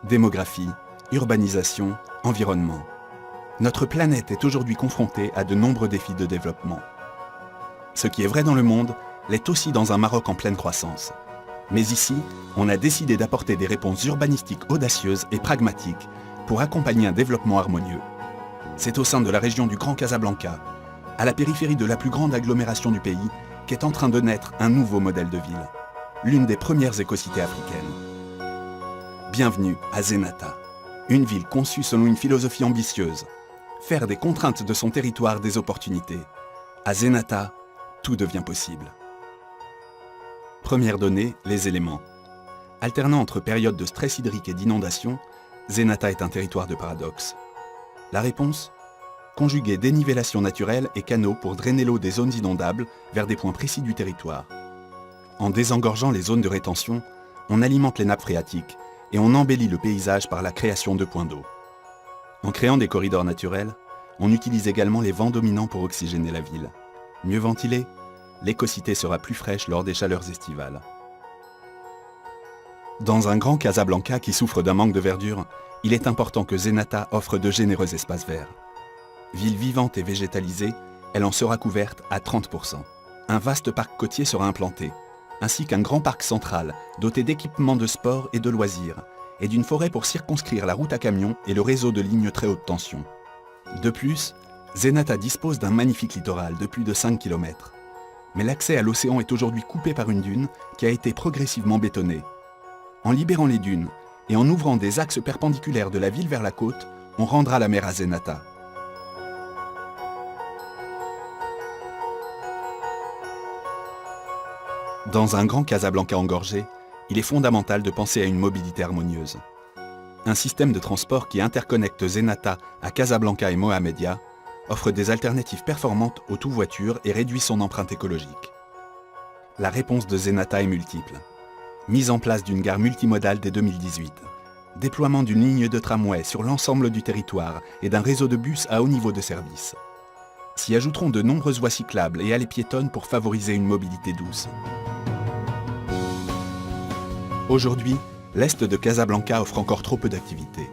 Démographie, urbanisation, environnement. Notre planète est aujourd'hui confrontée à de nombreux défis de développement. Ce qui est vrai dans le monde l'est aussi dans un Maroc en pleine croissance. Mais ici, on a décidé d'apporter des réponses urbanistiques audacieuses et pragmatiques pour accompagner un développement harmonieux. C'est au sein de la région du Grand Casablanca, à la périphérie de la plus grande agglomération du pays, qu'est en train de naître un nouveau modèle de ville, l'une des premières écocités africaines. Bienvenue à Zenata, une ville conçue selon une philosophie ambitieuse, faire des contraintes de son territoire des opportunités. À Zenata, tout devient possible. Première donnée, les éléments. Alternant entre périodes de stress hydrique et d'inondation, Zenata est un territoire de paradoxes. La réponse ? Conjuguer dénivellation naturelle et canaux pour drainer l'eau des zones inondables vers des points précis du territoire. En désengorgeant les zones de rétention, on alimente les nappes phréatiques et on embellit le paysage par la création de points d'eau. En créant des corridors naturels, on utilise également les vents dominants pour oxygéner la ville. Mieux ventilée, l'écocité sera plus fraîche lors des chaleurs estivales. Dans un grand Casablanca qui souffre d'un manque de verdure, il est important que Zenata offre de généreux espaces verts. Ville vivante et végétalisée, elle en sera couverte à 30%. Un vaste parc côtier sera implanté, ainsi qu'un grand parc central doté d'équipements de sport et de loisirs, et d'une forêt pour circonscrire la route à camions et le réseau de lignes très haute tension. De plus, Zenata dispose d'un magnifique littoral de plus de 5 km. Mais l'accès à l'océan est aujourd'hui coupé par une dune qui a été progressivement bétonnée. En libérant les dunes et en ouvrant des axes perpendiculaires de la ville vers la côte, on rendra la mer à Zenata. Dans un grand Casablanca engorgé, il est fondamental de penser à une mobilité harmonieuse. Un système de transport qui interconnecte Zenata à Casablanca et Mohamedia offre des alternatives performantes au tout-voiture et réduit son empreinte écologique. La réponse de Zenata est multiple. Mise en place d'une gare multimodale dès 2018, déploiement d'une ligne de tramway sur l'ensemble du territoire et d'un réseau de bus à haut niveau de service. S'y ajouteront de nombreuses voies cyclables et allées piétonnes pour favoriser une mobilité douce. Aujourd'hui, l'est de Casablanca offre encore trop peu d'activités,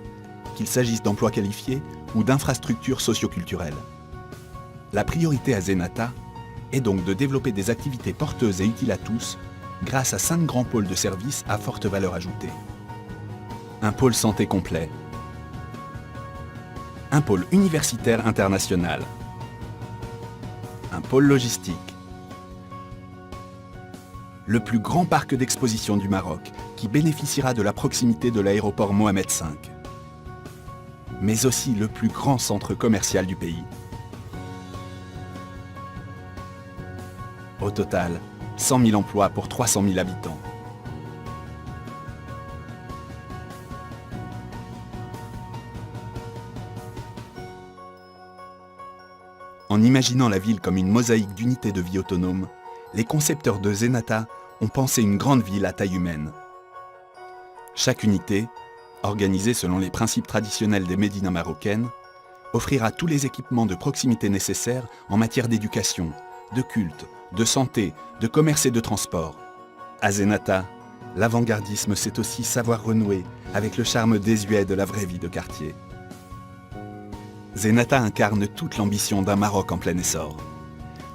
qu'il s'agisse d'emplois qualifiés ou d'infrastructures socio-culturelles. La priorité à Zenata est donc de développer des activités porteuses et utiles à tous grâce à 5 grands pôles de services à forte valeur ajoutée. Un pôle santé complet, un pôle universitaire international, un pôle logistique, le plus grand parc d'exposition du Maroc qui bénéficiera de la proximité de l'aéroport Mohamed V, mais aussi le plus grand centre commercial du pays. Au total, 100 000 emplois pour 300 000 habitants. En imaginant la ville comme une mosaïque d'unités de vie autonomes, les concepteurs de Zenata ont pensé une grande ville à taille humaine. Chaque unité, organisée selon les principes traditionnels des médinas marocaines, offrira tous les équipements de proximité nécessaires en matière d'éducation, de culte, de santé, de commerce et de transport. À Zenata, l'avant-gardisme c'est aussi savoir renouer avec le charme désuet de la vraie vie de quartier. Zenata incarne toute l'ambition d'un Maroc en plein essor.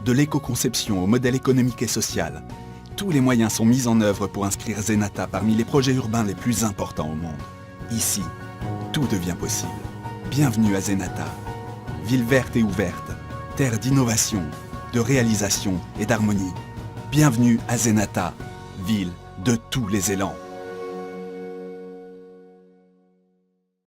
De l'éco-conception au modèle économique et social, tous les moyens sont mis en œuvre pour inscrire Zenata parmi les projets urbains les plus importants au monde. Ici, tout devient possible. Bienvenue à Zenata, ville verte et ouverte, terre d'innovation, de réalisation et d'harmonie. Bienvenue à Zenata, ville de tous les élans.